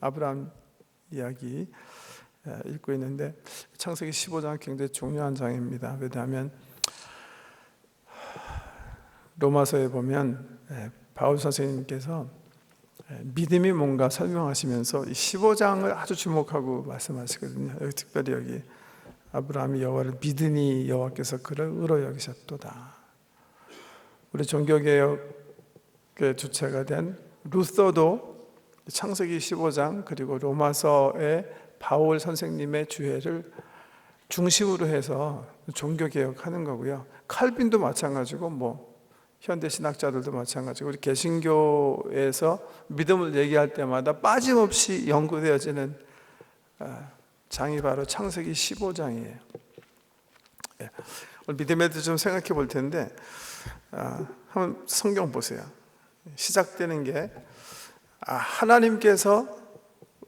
아브라함 이야기 읽고 있는데 창세기 15장 굉장히 중요한 장입니다. 왜냐하면 로마서에 보면 바울 선생님께서 믿음이 뭔가 설명하시면서 이 15장을 아주 주목하고 말씀하시거든요. 여기 특별히 여기 아브라함이 여호와를 믿으니 여호와께서 그를 의로 여기셨도다. 우리 종교개혁의 주체가 된 루터도 창세기 15장 그리고 로마서의 바울 선생님의 주해를 중심으로 해서 종교개혁하는 거고요. 칼빈도 마찬가지고 현대 신학자들도 마찬가지고 우리 개신교에서 믿음을 얘기할 때마다 빠짐없이 연구되어지는 장이 바로 창세기 15장이에요. 오늘 믿음에 대해서 좀 생각해 볼 텐데 한번 성경 보세요. 시작되는 게 하나님께서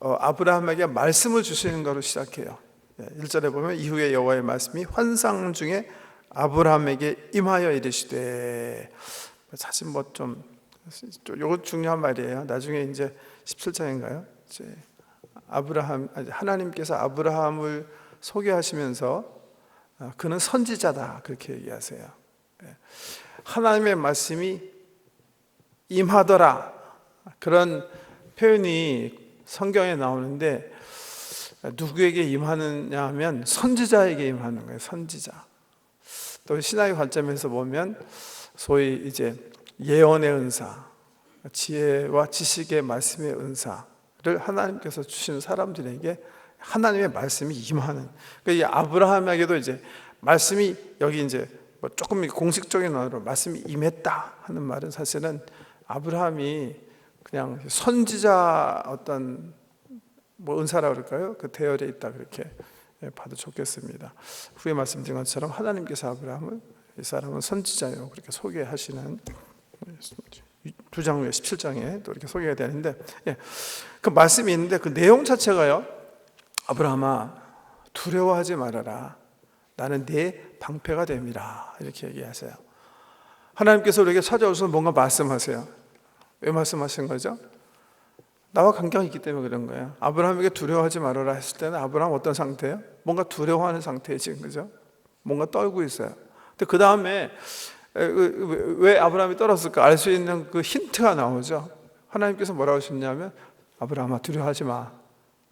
아브라함에게 말씀을 주시는 거로 시작해요. 1절에 보면 이후에 여호와의 말씀이 환상 중에 아브라함에게 임하여 이르시되, 사실 좀 요거 중요한 말이에요. 나중에 이제 17장인가요? 이제 하나님께서 아브라함을 소개하시면서 그는 선지자다 그렇게 얘기하세요. 하나님의 말씀이 임하더라 그런 표현이 성경에 나오는데 누구에게 임하느냐 하면 선지자에게 임하는 거예요. 선지자. 또 신학의 관점에서 보면 소위 이제 예언의 은사, 지혜와 지식의 말씀의 은사를 하나님께서 주시는 사람들에게 하나님의 말씀이 임하는. 그러니까 이 아브라함에게도 이제 말씀이 여기 이제 조금 공식적인 언어로 말씀이 임했다 하는 말은 사실은 아브라함이 그냥 선지자 어떤 은사라고 그럴까요? 그 대열에 있다 그렇게 봐도 좋겠습니다. 후에 말씀드린 것처럼 하나님께서 아브라함을 이 사람은 선지자요 그렇게 소개하시는 2장 후에 17장에 또 이렇게 소개가 되는데 그 말씀이 있는데 그 내용 자체가요. 아브라함아 두려워하지 말아라. 나는 네 방패가 됨이라 이렇게 얘기하세요. 하나님께서 우리에게 찾아오셔서 뭔가 말씀하세요. 왜 말씀하신 거죠? 나와 관계가 있기 때문에 그런 거예요. 아브라함에게 두려워하지 말아라 했을 때는 아브라함 어떤 상태예요? 뭔가 두려워하는 상태에 지금, 그죠? 뭔가 떨고 있어요. 근데 그 다음에 왜 아브라함이 떨었을까 알 수 있는 그 힌트가 나오죠. 하나님께서 뭐라고 하셨냐면 아브라함아 두려워하지 마.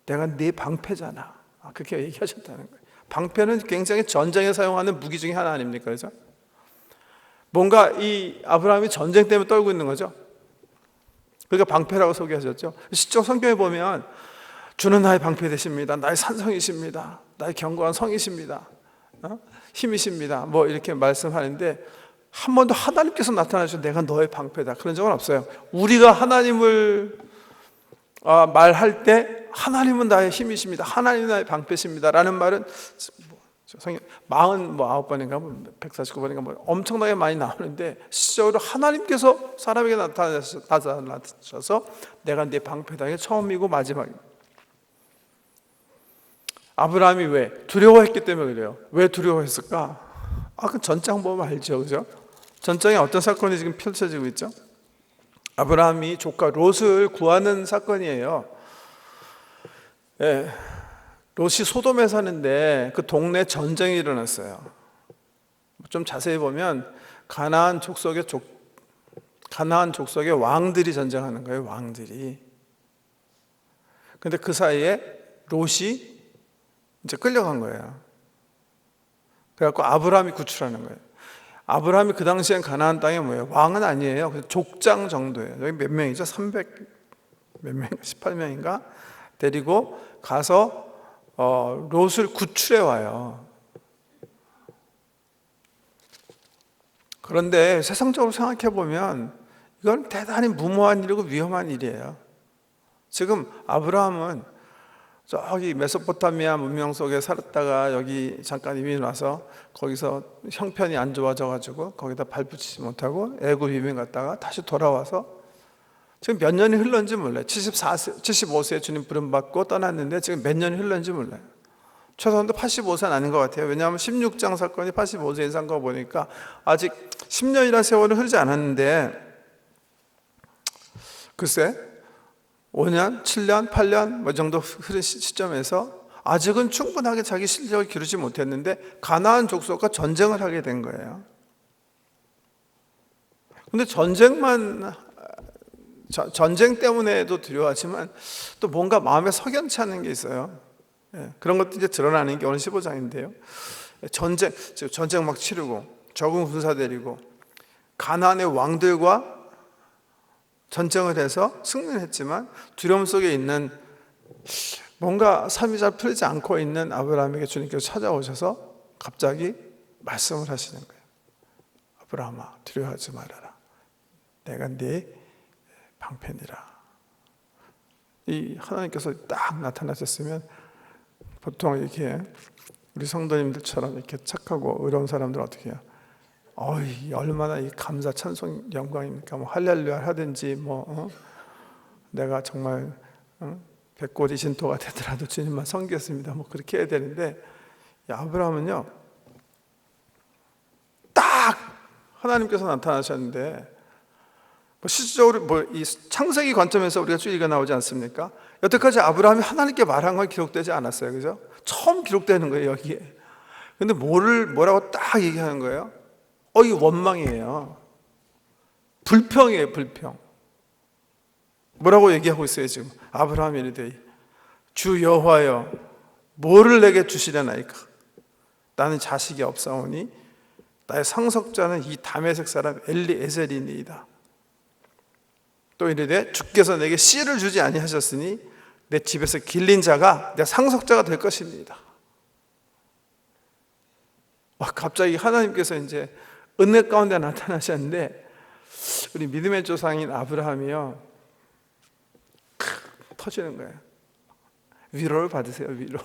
내가 네 방패잖아. 그렇게 얘기하셨다는 거예요. 방패는 굉장히 전쟁에 사용하는 무기 중에 하나 아닙니까? 그죠? 뭔가 이 아브라함이 전쟁 때문에 떨고 있는 거죠. 그러니까 방패라고 소개하셨죠. 시적 성경에 보면 주는 나의 방패 되십니다. 나의 산성이십니다. 나의 견고한 성이십니다. 힘이십니다. 이렇게 말씀하는데 한 번도 하나님께서 나타나셔서 내가 너의 방패다 그런 적은 없어요. 우리가 하나님을 말할 때 하나님은 나의 힘이십니다. 하나님은 나의 방패십니다 라는 말은 49번인가 149번인가 엄청나게 많이 나오는데 실제로 하나님께서 사람에게 나타나셔서 내가 네 방패다. 이게 처음이고 마지막입니다. 아브라함이 왜? 두려워했기 때문에 그래요. 왜 두려워했을까? 그 전장 보면 알죠, 그죠? 전장에 어떤 사건이 지금 펼쳐지고 있죠? 아브라함이 조카 롯을 구하는 사건이에요. 롯이 소돔에 사는데 그 동네 전쟁이 일어났어요. 좀 자세히 보면 가나안 족속의 왕들이 전쟁하는 거예요. 왕들이. 근데 그 사이에 롯이 이제 끌려간 거예요. 그래갖고 아브라함이 구출하는 거예요. 아브라함이 그 당시엔 가나안 땅에 뭐예요? 왕은 아니에요. 족장 정도예요. 여기 몇 명이죠? 300 몇 명인가? 18명인가? 데리고 가서 롯을 구출해 와요. 그런데 세상적으로 생각해 보면 이건 대단히 무모한 일이고 위험한 일이에요. 지금 아브라함은 저기 메소포타미아 문명 속에 살았다가 여기 잠깐 이민 와서 거기서 형편이 안 좋아져가지고 거기다 발붙이지 못하고 애굽 이민 갔다가 다시 돌아와서 지금 몇 년이 흘렀는지 몰라요. 75세에 주님 부름받고 떠났는데 지금 몇 년이 흘렀는지 몰라요. 최소한도 85세는 아닌 것 같아요. 왜냐하면 16장 사건이 85세 이상 거 보니까 아직 10년이라는 세월은 흐르지 않았는데 글쎄 5년, 7년, 8년 뭐 정도 흐른 시점에서 아직은 충분하게 자기 실력을 기르지 못했는데 가나안 족속과 전쟁을 하게 된 거예요. 근데 전쟁 때문에도 두려워하지만 또 뭔가 마음에 석연치 않은 게 있어요. 그런 것도 이제 드러나는 게 오늘 15장인데요. 전쟁 막 치르고 적응 군사 데리고 가나안의 왕들과 전쟁을 해서 승리를 했지만 두려움 속에 있는 뭔가 삶이 잘 풀리지 않고 있는 아브라함에게 주님께서 찾아오셔서 갑자기 말씀을 하시는 거예요. 아브라함아, 두려워하지 말아라. 내가 네 방편이라. 이 하나님께서 딱 나타나셨으면 보통 이렇게 우리 성도님들처럼 이렇게 착하고 의로운 사람들은 어떻게 해요? 어이, 얼마나 이 감사, 찬송, 영광입니까? 뭐 할렐루야 하든지 내가 정말 백골이 신토가 되더라도 주님만 섬겼습니다. 뭐 그렇게 해야 되는데 아브라함은요, 딱 하나님께서 나타나셨는데 실질적으로 이 창세기 관점에서 우리가 쭉 읽어 나오지 않습니까? 여태까지 아브라함이 하나님께 말한 건 기록되지 않았어요, 그죠? 처음 기록되는 거예요, 여기에. 근데 뭐라고 딱 얘기하는 거예요? 이 원망이에요. 불평이에요, 불평. 뭐라고 얘기하고 있어요, 지금? 아브라함이 이르되 주 여호와여, 뭐를 내게 주시려나이까? 나는 자식이 없사오니 나의 상속자는 이 다메섹 사람 엘리에셀이니이다. 또 이르되 주께서 내게 씨를 주지 아니하셨으니 내 집에서 길린 자가 내 상속자가 될 것입니다. 갑자기 하나님께서 이제 은혜 가운데 나타나셨는데 우리 믿음의 조상인 아브라함이요, 터지는 거예요. 위로를 받으세요, 위로.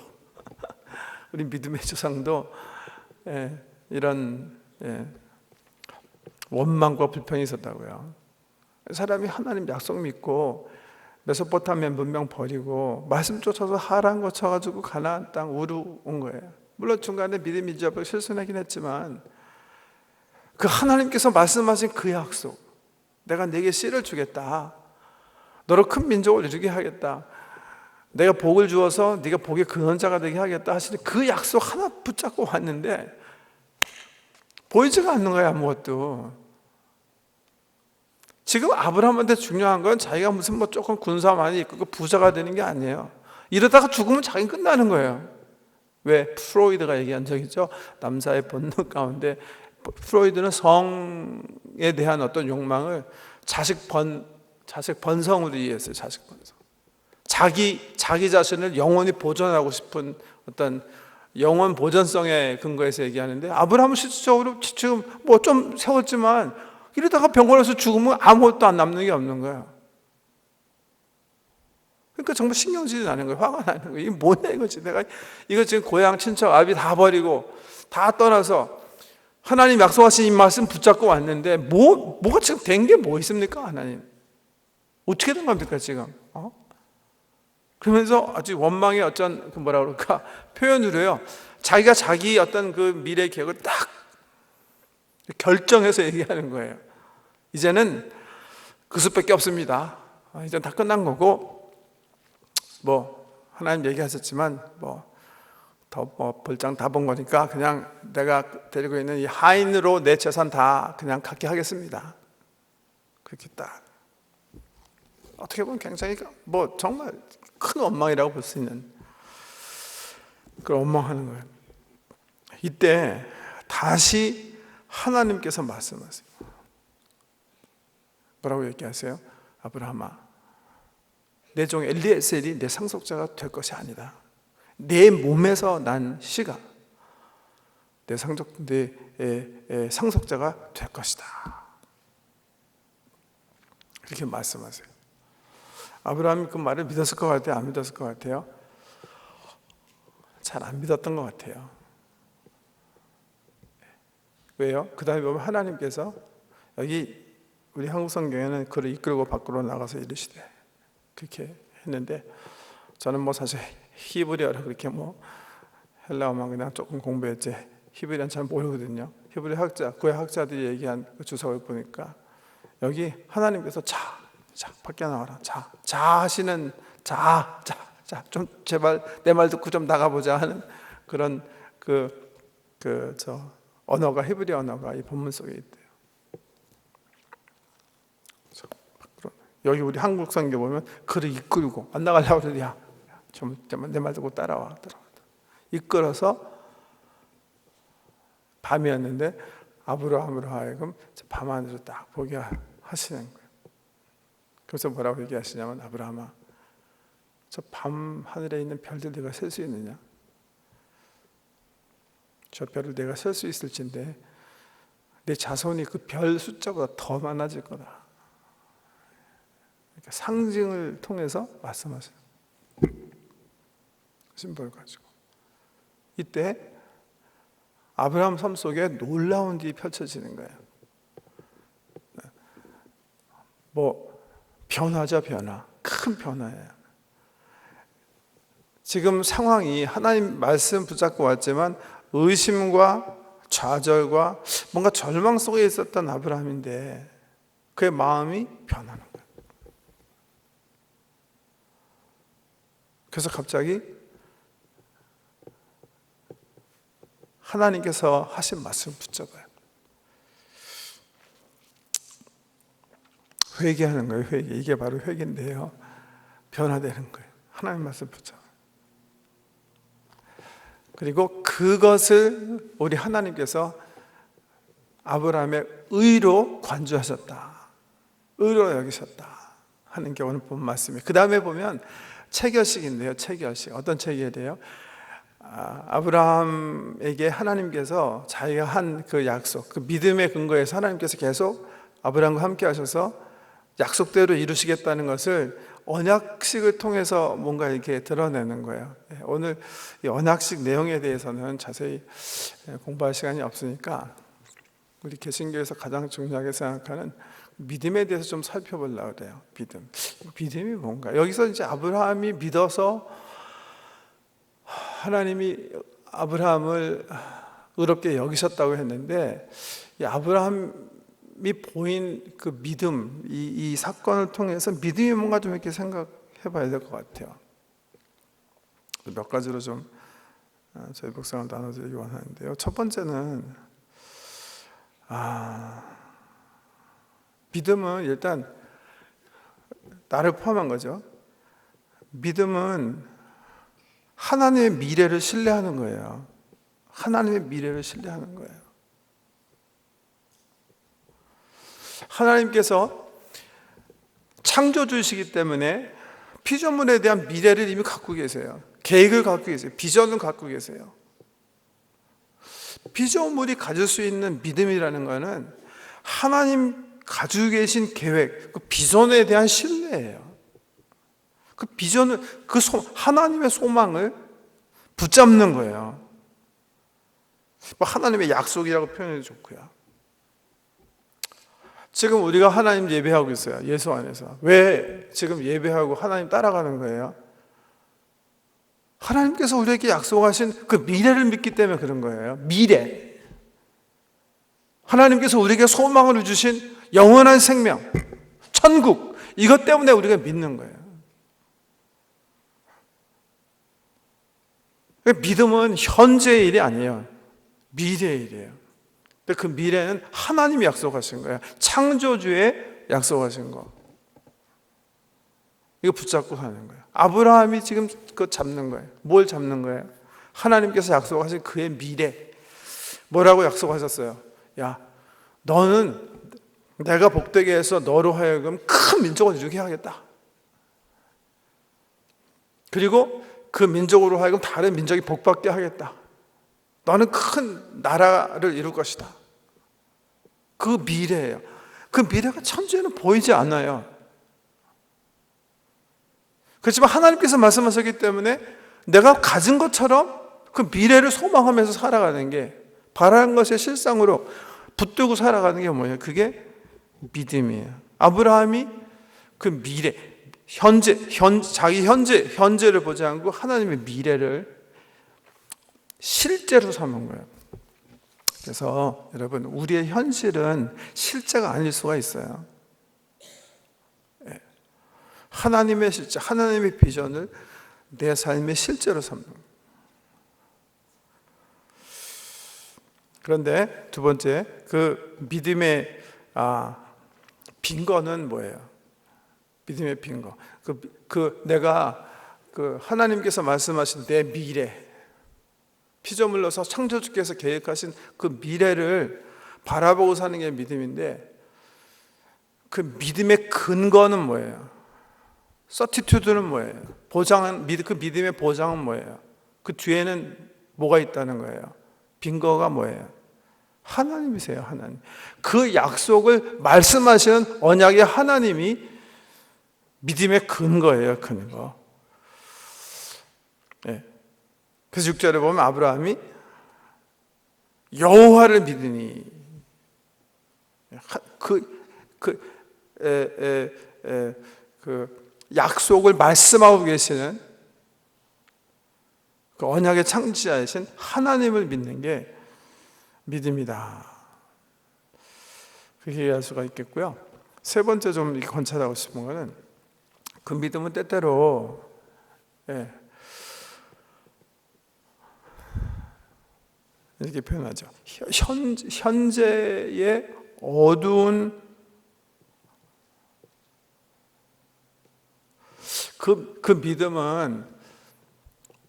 우리 믿음의 조상도 이런 원망과 불평이 있었다고요. 사람이 하나님 약속 믿고 메소포타미아 문명 버리고 말씀 쫓아서 하란 거 쳐가지고 가나안 땅 우루 온 거예요. 물론 중간에 믿음 잊어버리고 실수하긴 했지만 그 하나님께서 말씀하신 그 약속, 내가 네게 씨를 주겠다, 너로 큰 민족을 이루게 하겠다, 내가 복을 주어서 네가 복의 근원자가 되게 하겠다 하시는 그 약속 하나 붙잡고 왔는데 보이지가 않는 거야, 아무것도. 지금 아브라함한테 중요한 건 자기가 무슨 조금 군사 많이 있고 부자가 되는 게 아니에요. 이러다가 죽으면 자기는 끝나는 거예요. 왜? 프로이드가 얘기한 적 있죠. 남자의 본능 가운데 프로이드는 성에 대한 어떤 욕망을 자식 번성으로 이해했어요. 자식 번성. 자기 자신을 영원히 보존하고 싶은 어떤 영원 보존성의 근거에서 얘기하는데, 아브라함은 실질적으로 지금 뭐 좀 세웠지만 이러다가 병 걸려서 죽으면 아무것도 안 남는 게 없는 거야. 그러니까 정말 신경질이 나는 거예요. 화가 나는 거예요. 이게 뭐냐 이거지. 내가 이거 지금 고향 친척 아비 다 버리고 다 떠나서 하나님 약속하신 이 말씀 붙잡고 왔는데 뭐가 지금 된 게 뭐 있습니까? 하나님 어떻게 된 겁니까 지금? 그러면서 아주 원망의 어떤 뭐라 그럴까 표현으로 해요. 자기가 자기 어떤 그 미래 계획을 딱 결정해서 얘기하는 거예요. 이제는 그 수밖에 없습니다. 이제 다 끝난 거고, 뭐 하나님 얘기하셨지만 볼장 다 본 거니까 그냥 내가 데리고 있는 이 하인으로 내 재산 다 그냥 갖게 하겠습니다. 그렇게 딱 어떻게 보면 굉장히 정말 큰 원망이라고 볼 수 있는 그런 원망하는 거예요. 이때 다시 하나님께서 말씀하세요. 뭐라고 얘기하세요? 아브라함아, 내 종 엘리에셀이 내 상속자가 될 것이 아니다. 내 몸에서 난 씨가 내 상속자가 될 것이다. 이렇게 말씀하세요. 아브라함이 그 말을 믿었을 것 같아요? 안 믿었을 것 같아요? 잘 안 믿었던 것 같아요. 왜요? 그 다음에 보면 하나님께서 여기 우리 한국 성경에는 그를 이끌고 밖으로 나가서 이르시되 그렇게 했는데, 저는 사실 히브리어를 그렇게 헬라어만 그냥 조금 공부했지 히브리어는 잘 모르거든요. 히브리 학자, 구약 학자들이 얘기한 그 주석을 보니까 여기 하나님께서 자 자, 밖에 나와라. 자 하시는 자, 좀 제발 내 말 듣고 좀 나가보자 하는 그런 언어가 히브리 언어가 이 본문 속에 있대요. 여기 우리 한국 성경 보면 그를 이끌고 안 나가려고 그러더니 야, 좀 내 말 듣고 따라와. 이끌어서 밤이었는데 아브라함으로 하여금 밤 하늘을 딱 보게 하시는 거예요. 그래서 뭐라고 얘기하시냐면 아브라함아, 저 밤 하늘에 있는 별들 내가 셀 수 있느냐? 저 별을 내가 셀 수 있을진데 내 자손이 그 별 숫자보다 더 많아질 거다. 그러니까 상징을 통해서 말씀하세요. 심벌 가지고. 이때 아브라함 삶 속에 놀라운 일이 펼쳐지는 거예요. 변화죠, 변화. 큰 변화예요. 지금 상황이 하나님 말씀 붙잡고 왔지만 의심과 좌절과 뭔가 절망 속에 있었던 아브라함인데 그의 마음이 변하는 거예요. 그래서 갑자기 하나님께서 하신 말씀을 붙잡아요. 회개하는 거예요. 회개. 이게 바로 회개인데요. 변화되는 거예요. 하나님 말씀 붙잡아요. 그리고 그것을 우리 하나님께서 아브라함의 의로 관주하셨다. 의로 여기셨다 하는 게 오늘 본 말씀이에요. 그 다음에 보면 체결식인데요. 체결식. 어떤 체결이에요? 아브라함에게 하나님께서 자기가 한 그 약속, 그 믿음의 근거에서 하나님께서 계속 아브라함과 함께 하셔서 약속대로 이루시겠다는 것을 언약식을 통해서 뭔가 이렇게 드러내는 거예요. 오늘 이 언약식 내용에 대해서는 자세히 공부할 시간이 없으니까 우리 개신교에서 가장 중요하게 생각하는 믿음에 대해서 좀 살펴보려고 그래요. 믿음이 뭔가? 여기서 이제 아브라함이 믿어서 하나님이 아브라함을 의롭게 여기셨다고 했는데 이 아브라함이 보인 그 믿음, 이 사건을 통해서 믿음이 뭔가 좀 이렇게 생각해 봐야 될 것 같아요. 몇 가지로 좀 저희 묵상을 나눠드리기 원하는데요. 첫 번째는 믿음은 일단 나를 포함한 거죠. 믿음은 하나님의 미래를 신뢰하는 거예요. 하나님의 미래를 신뢰하는 거예요. 하나님께서 창조주이시기 때문에 피조물에 대한 미래를 이미 갖고 계세요. 계획을 갖고 계세요. 비전을 갖고 계세요. 피조물이 가질 수 있는 믿음이라는 것은 하나님 가지고 계신 계획, 그 비전에 대한 신뢰예요. 그 비전을, 하나님의 소망을 붙잡는 거예요. 하나님의 약속이라고 표현해도 좋고요. 지금 우리가 하나님 예배하고 있어요. 예수 안에서. 왜 지금 예배하고 하나님 따라가는 거예요? 하나님께서 우리에게 약속하신 그 미래를 믿기 때문에 그런 거예요. 미래. 하나님께서 우리에게 소망을 주신 영원한 생명, 천국, 이것 때문에 우리가 믿는 거예요. 믿음은 현재의 일이 아니에요. 미래의 일이에요. 근데 그 미래는 하나님이 약속하신 거예요. 창조주의 약속하신 거. 이거 붙잡고 사는 거예요. 아브라함이 지금 그거 잡는 거예요. 뭘 잡는 거예요? 하나님께서 약속하신 그의 미래. 뭐라고 약속하셨어요? 야, 너는 내가 복되게 해서 너로 하여금 큰 민족을 이루게 하겠다. 그리고 그 민족으로 하여금 다른 민족이 복받게 하겠다. 너는 큰 나라를 이룰 것이다. 그 미래예요. 그 미래가 천주에는 보이지 않아요. 그렇지만 하나님께서 말씀하셨기 때문에 내가 가진 것처럼 그 미래를 소망하면서 살아가는 게, 바라는 것의 실상으로 붙들고 살아가는 게 뭐예요? 그게 믿음이에요. 아브라함이 그 미래, 자기 현재를 보지 않고 하나님의 미래를 실제로 삼은 거예요. 그래서 여러분, 우리의 현실은 실제가 아닐 수가 있어요. 하나님의 실제, 하나님의 비전을 내 삶의 실제로 삼는 거예요. 그런데 두 번째, 그 믿음의 빈거는 뭐예요? 믿음의 빈거. 내가 하나님께서 말씀하신 내 미래, 피조물로서 창조주께서 계획하신 그 미래를 바라보고 사는 게 믿음인데, 그 믿음의 근거는 뭐예요? 서티튜드는 뭐예요? 그 믿음의 보장은 뭐예요? 그 뒤에는 뭐가 있다는 거예요? 빈거가 뭐예요? 하나님이세요, 하나님. 그 약속을 말씀하시는 언약의 하나님이 믿음의 근거예요, 근거. 네. 그래서 6절에 보면 아브라함이 여호와를 믿으니 그 약속을 말씀하고 계시는 그 언약의 창시자이신 하나님을 믿는 게 믿음이다. 그렇게 이해할 수가 있겠고요. 세 번째 좀 관찰하고 싶은 거는, 그 믿음은 때때로 이렇게 표현하죠. 현재의 어두운 그 믿음은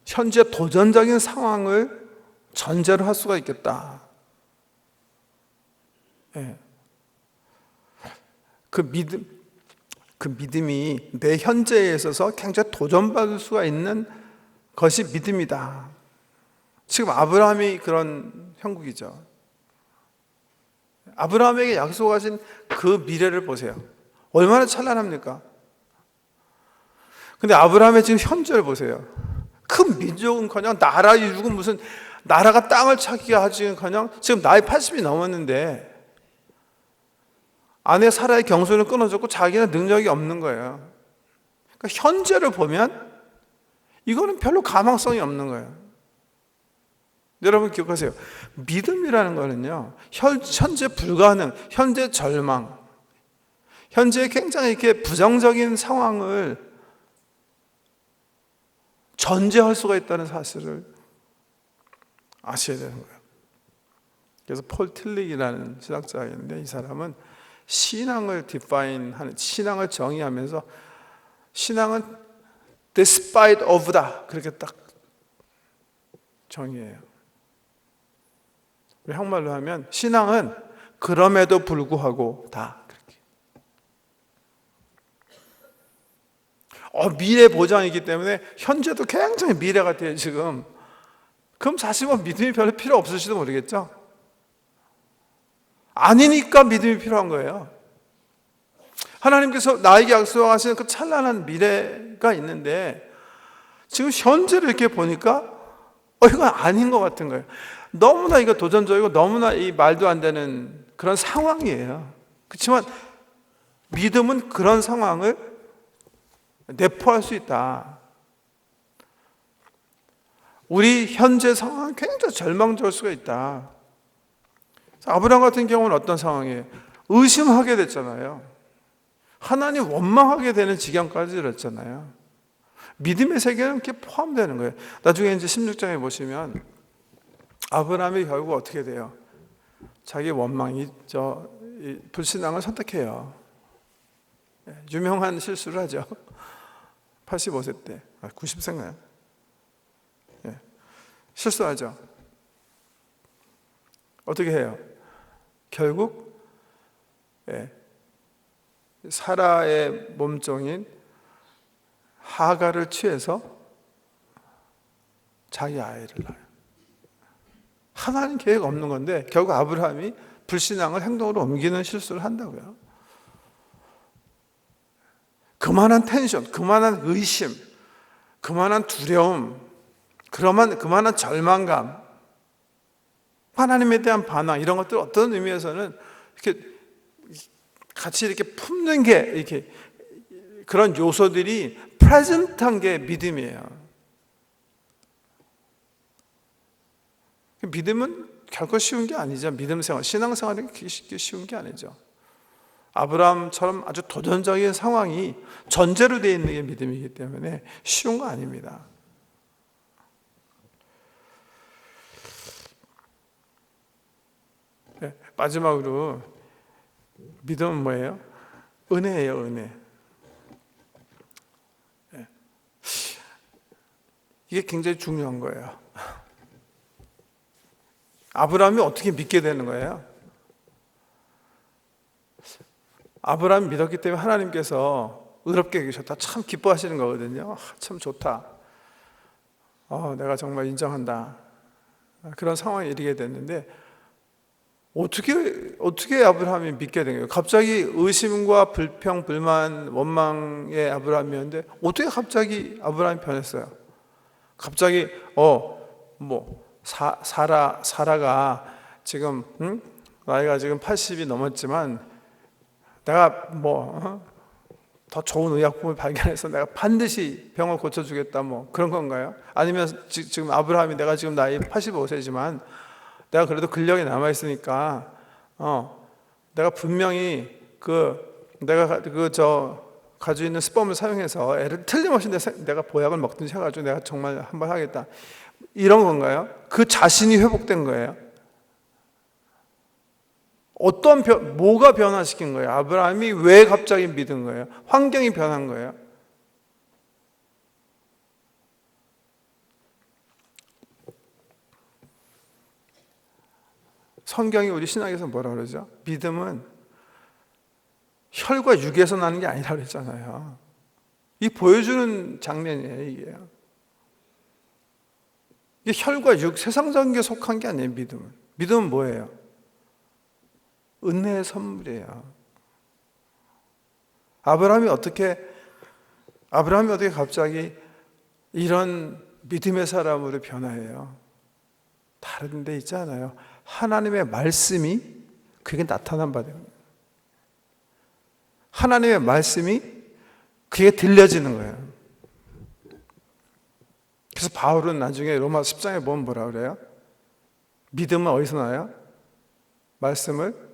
현재 도전적인 상황을 전제로 할 수가 있겠다. 그 믿음이 내 현재에 있어서 굉장히 도전받을 수가 있는 것이 믿음이다. 지금 아브라함이 그런 형국이죠. 아브라함에게 약속하신 그 미래를 보세요. 얼마나 찬란합니까? 근데 아브라함의 지금 현재를 보세요. 큰 민족은커녕 나라 이루고 무슨 나라가 땅을 차기가 하지는커녕 지금 나이 80이 넘었는데 아내 사라의 경손을 끊어줬고 자기는 능력이 없는 거예요. 그러니까 현재를 보면 이거는 별로 가망성이 없는 거예요. 여러분 기억하세요. 믿음이라는 거는요, 현재 불가능, 현재 절망, 현재 굉장히 이렇게 부정적인 상황을 전제할 수가 있다는 사실을 아셔야 되는 거예요. 그래서 폴 틸릭이라는 신학자가 있는데, 이 사람은 신앙을 디파인하는, 신앙을 정의하면서 신앙은 despite of다, 그렇게 딱 정의해요. 한국말로 하면 신앙은 그럼에도 불구하고 다. 미래 보장이기 때문에 현재도 굉장히 미래 같아요, 지금. 그럼 사실 믿음이 별로 필요 없을지도 모르겠죠? 아니니까 믿음이 필요한 거예요. 하나님께서 나에게 약속하시는 그 찬란한 미래가 있는데, 지금 현재를 이렇게 보니까, 이건 아닌 것 같은 거예요. 너무나 이거 도전적이고, 너무나 이 말도 안 되는 그런 상황이에요. 그렇지만, 믿음은 그런 상황을 내포할 수 있다. 우리 현재 상황은 굉장히 절망적일 수가 있다. 아브라함 같은 경우는 어떤 상황이에요? 의심하게 됐잖아요. 하나님 원망하게 되는 지경까지 이랬잖아요. 믿음의 세계는 이렇게 포함되는 거예요. 나중에 이제 16장에 보시면 아브라함이 결국 어떻게 돼요? 자기 원망이 불신앙을 선택해요. 유명한 실수를 하죠. 85세 때, 90세인가요? 실수하죠. 어떻게 해요? 결국 사라의 몸종인 하가를 취해서 자기 아이를 낳아요. 하나님 계획 없는 건데 결국 아브라함이 불신앙을 행동으로 옮기는 실수를 한다고요. 그만한 텐션, 그만한 의심, 그만한 두려움, 그만한 절망감, 하나님에 대한 반항, 이런 것들 어떤 의미에서는 이렇게 같이 이렇게 품는 게, 이렇게 그런 요소들이 프레젠트한 게 믿음이에요. 믿음은 결코 쉬운 게 아니죠. 믿음 생활, 신앙생활이 쉽게 쉬운 게 아니죠. 아브라함처럼 아주 도전적인 상황이 전제로 되어 있는 게 믿음이기 때문에 쉬운 거 아닙니다. 네, 마지막으로 믿음은 뭐예요? 은혜예요, 은혜. 네. 이게 굉장히 중요한 거예요. 아브라함이 어떻게 믿게 되는 거예요? 아브라함이 믿었기 때문에 하나님께서 의롭게 여기셨다. 참 기뻐하시는 거거든요. 참 좋다. 내가 정말 인정한다. 그런 상황에 이르게 됐는데 어떻게 아브라함이 믿게 된 거예요? 갑자기 의심과 불평, 불만, 원망의 아브라함이었는데 어떻게 갑자기 아브라함이 변했어요? 갑자기 사라가 지금 나이가 지금 80이 넘었지만 내가 더 좋은 의약품을 발견해서 내가 반드시 병을 고쳐주겠다 그런 건가요? 아니면 지금 아브라함이 내가 지금 나이 85세지만 내가 그래도 근력이 남아있으니까 내가 분명히 내가 가지고 있는 스펌을 사용해서 애를 틀림없이 내가 보약을 먹든지 해가지고 내가 정말 한번 하겠다, 이런 건가요? 그 자신이 회복된 거예요? 뭐가 변화시킨 거예요? 아브라함이 왜 갑자기 믿은 거예요? 환경이 변한 거예요? 성경이 우리 신학에서 뭐라 그러죠? 믿음은 혈과 육에서 나는 게 아니라 그랬잖아요. 이 보여주는 장면이에요, 이게. 이게 혈과 육, 세상적인 게 속한 게 아니에요, 믿음은. 믿음은 뭐예요? 은혜의 선물이에요. 아브라함이 어떻게 갑자기 이런 믿음의 사람으로 변화해요? 다른 데 있잖아요. 하나님의 말씀이 그게 나타난 바 됩니다. 하나님의 말씀이 그게 들려지는 거예요. 그래서 바울은 나중에 로마 10장에 보면 뭐라 그래요? 믿음은 어디서 나요? 말씀을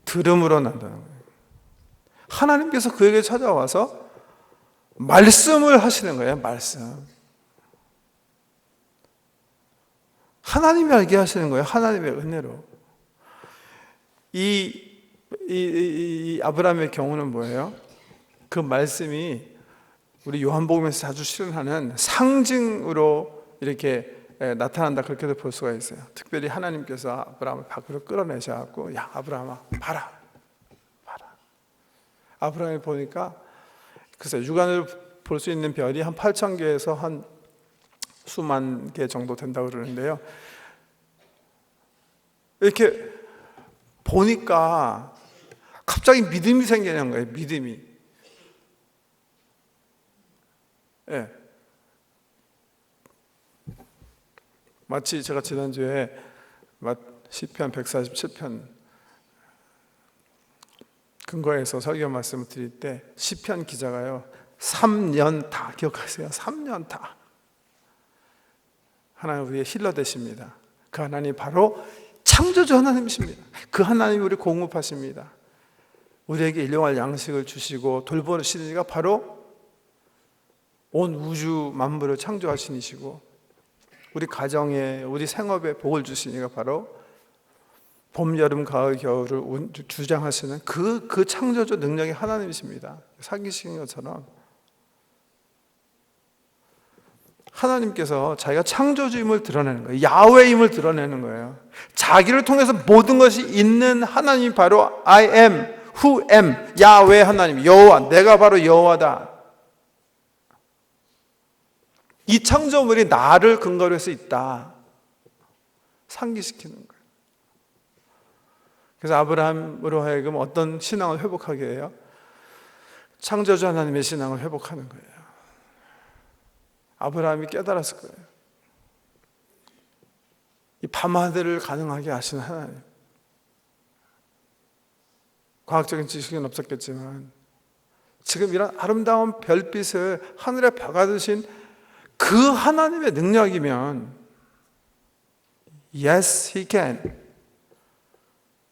들음으로 난다는 거예요. 하나님께서 그에게 찾아와서 말씀을 하시는 거예요. 말씀. 하나님이 알게 하시는 거예요. 하나님의 은혜로. 이 아브라함의 경우는 뭐예요? 그 말씀이 우리 요한복음에서 자주 실현하는 상징으로 이렇게 나타난다, 그렇게도 볼 수가 있어요. 특별히 하나님께서 아브라함을 밖으로 끌어내셔갖고, 야 아브라함아 봐라. 아브라함이 보니까 글쎄 육안으로 볼 수 있는 별이 한 8,000개에서 한 수만 개 정도 된다고 그러는데요. 이렇게 보니까 갑자기 믿음이 생기는 거예요. 믿음이. 예. 마치 제가 지난주에 시편 147편 근거해서 설교 말씀을 드릴 때 시편 기자가요, 3년 다 기억하세요. 3년 다 하나님 우리의 힐러 되십니다. 그 하나님 바로 창조주 하나님이십니다. 그 하나님이 우리 공급하십니다. 우리에게 일용할 양식을 주시고 돌보시는 이가 바로 온 우주 만물을 창조하신 이시고, 우리 가정에 우리 생업에 복을 주신 이가 바로 봄, 여름, 가을, 겨울을 주장하시는 그 창조주 능력의 하나님이십니다. 사귀신 것처럼 하나님께서 자기가 창조주임을 드러내는 거예요. 야훼임을 드러내는 거예요. 자기를 통해서 모든 것이 있는 하나님이 바로 I am, who am, 야훼 하나님, 여호와, 내가 바로 여호와다. 이 창조물이 나를 근거로 해서 있다, 상기시키는 거예요. 그래서 아브라함으로 하여금 어떤 신앙을 회복하게 해요? 창조주 하나님의 신앙을 회복하는 거예요. 아브라함이 깨달았을 거예요. 이 밤하늘을 가능하게 하신 하나님. 과학적인 지식은 없었겠지만 지금 이런 아름다운 별빛을 하늘에 박아두신 그 하나님의 능력이면 Yes, He can.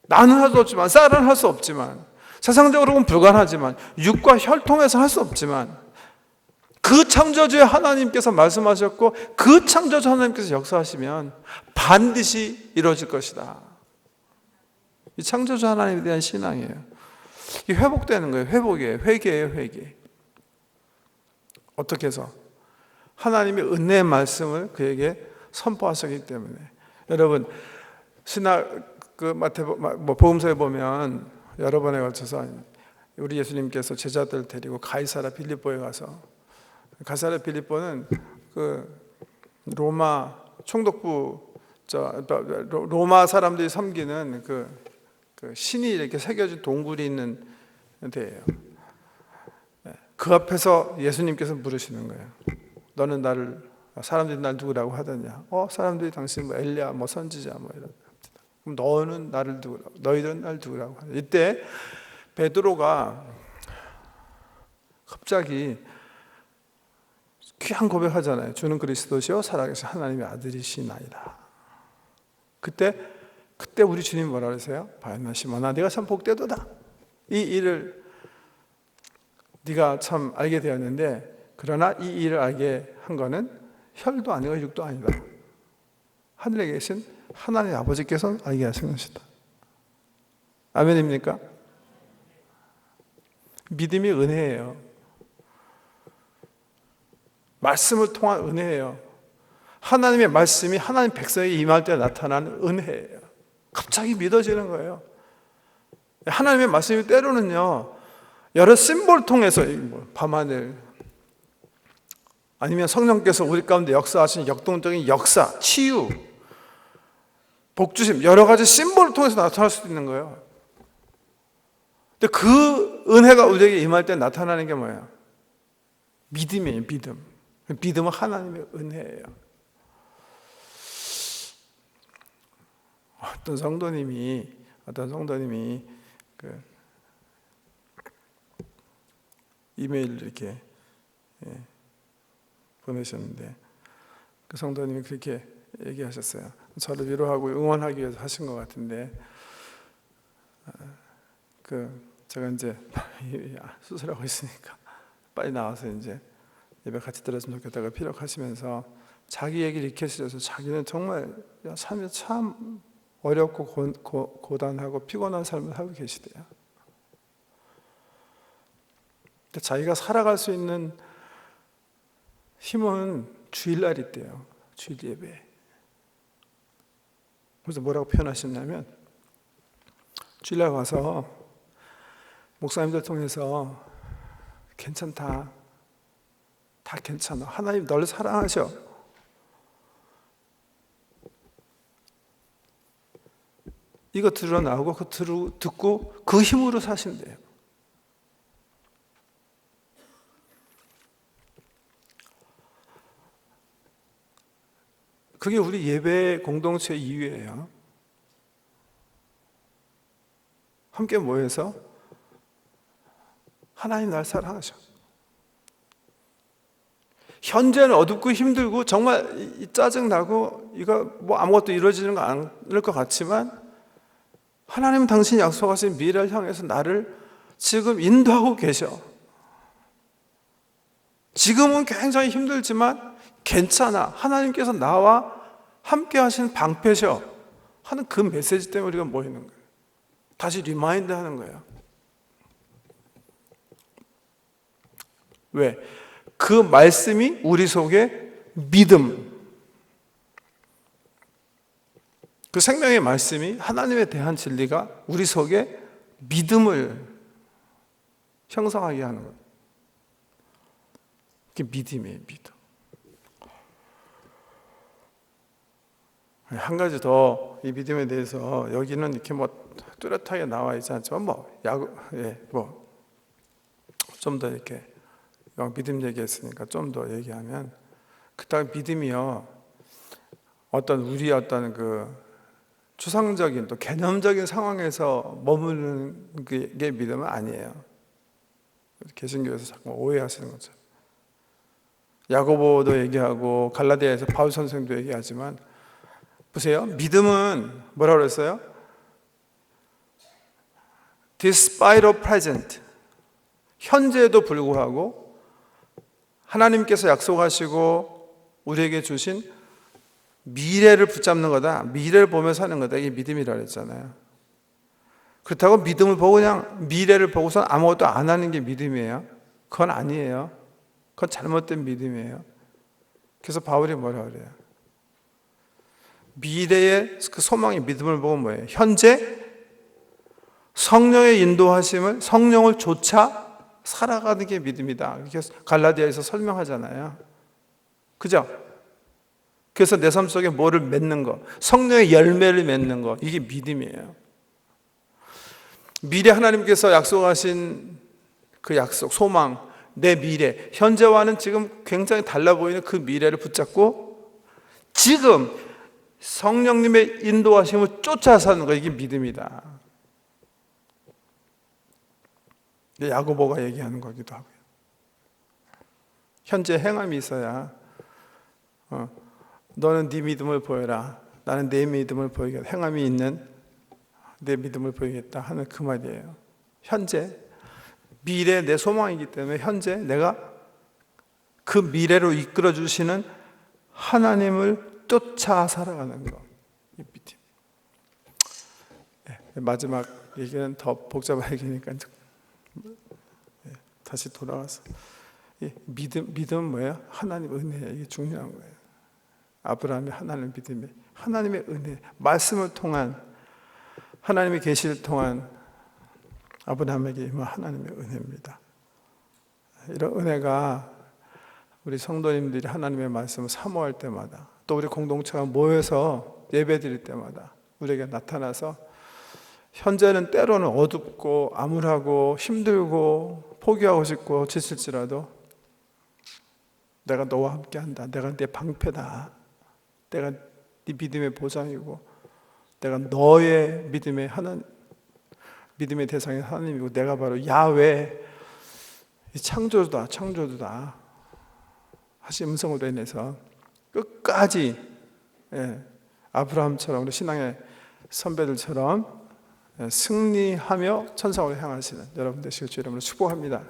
나는 할 수 없지만, 쌀은 할 수 없지만, 세상적으로는 불가능하지만, 육과 혈통에서 할 수 없지만, 그 창조주의 하나님께서 말씀하셨고 그 창조주 하나님께서 역사하시면 반드시 이루어질 것이다. 이 창조주 하나님에 대한 신앙이에요. 이 회복되는 거예요. 회복이에요. 회개예요. 회개. 어떻게 해서? 하나님의 은혜의 말씀을 그에게 선포하셨기 때문에. 여러분, 복음서에 보면 여러 번에 걸쳐서 우리 예수님께서 제자들 데리고 가이사랴 빌립보에 가서, 가이사랴 빌립보는 그 로마 총독부, 로마 사람들이 섬기는 그 신이 이렇게 새겨진 동굴이 있는 데예요. 그 앞에서 예수님께서 물으시는 거예요. 너는 사람들이 날 누구라고 하더냐? 사람들이 당신 뭐 엘리야, 뭐 선지자, 뭐 이런. 그럼 너는 나를 누구라고? 너희들은 날 누구라고 하냐? 이때 베드로가 갑자기 귀한 고백하잖아요. 주는 그리스도시요 살아계신 하나님의 아들이시나이다. 그때 우리 주님 뭐라 그러세요? 바야나 시몬아, 네가 참 복되도다. 이 일을 네가 참 알게 되었는데, 그러나 이 일을 알게 한 거는 혈도 아니고 육도 아니다. 하늘에 계신 하나님 아버지께서 알게 하신 것이다. 아멘입니까? 믿음이 은혜예요. 말씀을 통한 은혜예요. 하나님의 말씀이 하나님 백성에게 임할 때 나타나는 은혜예요. 갑자기 믿어지는 거예요. 하나님의 말씀이 때로는요, 여러 심볼 통해서, 밤하늘, 아니면 성령께서 우리 가운데 역사하신 역동적인 역사, 치유, 복주심, 여러 가지 심볼을 통해서 나타날 수도 있는 거예요. 근데 그 은혜가 우리에게 임할 때 나타나는 게 뭐예요? 믿음이에요. 믿음. 믿음은 하나님의 은혜예요. 어떤 성도님이 그 이메일을 이렇게 보내셨는데, 그 성도님이 그렇게 얘기하셨어요. 저를 위로하고 응원하기 위해서 하신 것 같은데, 제가 이제 수술하고 있으니까 빨리 나와서 이제 예배 같이 들었으면 좋겠다고 피력하시면서 자기 얘기를 이렇게 하셔서, 자기는 정말 삶이 참 어렵고 고단하고 피곤한 삶을 살고 계시대요. 근데 자기가 살아갈 수 있는 힘은 주일날 있대요. 주일 예배. 그래서 뭐라고 표현하셨냐면, 주일날 와서 목사님들 통해서 괜찮다, 다 괜찮아, 하나님 널 사랑하셔, 이거 들어 나오고 듣고 그 힘으로 사신대요. 그게 우리 예배 공동체 이유예요. 함께 모여서 하나님 날 사랑하셔. 현재는 어둡고 힘들고 정말 짜증나고 이거 뭐 아무것도 이루어지는 거 않을 것 같지만, 하나님은 당신이 약속하신 미래를 향해서 나를 지금 인도하고 계셔. 지금은 굉장히 힘들지만 괜찮아, 하나님께서 나와 함께 하신 방패셔 하는 그 메시지 때문에 우리가 모이는 거예요. 다시 리마인드 하는 거예요. 왜? 그 말씀이 우리 속에 믿음, 그 생명의 말씀이, 하나님에 대한 진리가 우리 속에 믿음을 형성하게 하는 거예요. 그게 믿음이에요. 믿음. 한 가지 더 이 믿음에 대해서, 여기는 이렇게 뭐 뚜렷하게 나와 있지 않지만 좀 더 이렇게 믿음 얘기했으니까 좀 더 얘기하면, 그다음 믿음이요, 우리 그 추상적인 또 개념적인 상황에서 머무르는 게 믿음은 아니에요. 개신교에서 자꾸 오해하시는 거죠. 야고보도 얘기하고 갈라디아에서 바울 선생도 얘기하지만, 보세요, 믿음은 뭐라고 그랬어요? despite of present, 현재에도 불구하고 하나님께서 약속하시고 우리에게 주신 미래를 붙잡는 거다. 미래를 보면서 사는 거다. 이게 믿음이라고 했잖아요. 그렇다고 믿음을 보고 그냥 미래를 보고서 아무것도 안 하는 게 믿음이에요? 그건 아니에요. 그건 잘못된 믿음이에요. 그래서 바울이 뭐라 그래요? 미래의 그 소망의 믿음을 보고 뭐예요? 현재 성령의 인도하심을, 성령을 좇아 살아가는 게 믿음이다. 이렇게 갈라디아에서 설명하잖아요. 그죠? 그래서 내 삶 속에 뭐를 맺는 거, 성령의 열매를 맺는 거, 이게 믿음이에요. 미래 하나님께서 약속하신 그 약속, 소망, 내 미래, 현재와는 지금 굉장히 달라 보이는 그 미래를 붙잡고 지금 성령님의 인도하심을 쫓아 사는 거, 이게 믿음이다. 야고보가 얘기하는 거기도 하고요. 현재 행함이 있어야 너는 네 믿음을 보여라, 나는 내 믿음을 보이겠다. 행함이 있는 내 믿음을 보이겠다 하는 그 말이에요. 현재 미래 내 소망이기 때문에 현재 내가 그 미래로 이끌어 주시는 하나님을 쫓아 살아가는 거, 이 믿음. 마지막 얘기는 더 복잡한 얘기니까 다시 돌아와서 믿음은 뭐예요? 하나님 은혜예요. 이게 중요한 거예요. 아브라함이 하나님을 믿음에 하나님의 은혜, 말씀을 통한 하나님의 계시를 통한 아브라함에게 임한 하나님의 은혜입니다. 이런 은혜가 우리 성도님들이 하나님의 말씀을 사모할 때마다, 또 우리 공동체가 모여서 예배드릴 때마다 우리에게 나타나서 현재는 때로는 어둡고 암울하고 힘들고 포기하고 싶고 지칠지라도 내가 너와 함께한다, 내가 내 방패다, 내가 네 믿음의 보장이고 내가 너의 믿음의 믿음의 대상이 하나님이고 내가 바로 야훼, 창조주다 하신 음성으로 인해서 끝까지 아브라함처럼 우리 신앙의 선배들처럼 승리하며 천상으로 향하시는 여러분 되시길 주 이름으로 축복합니다.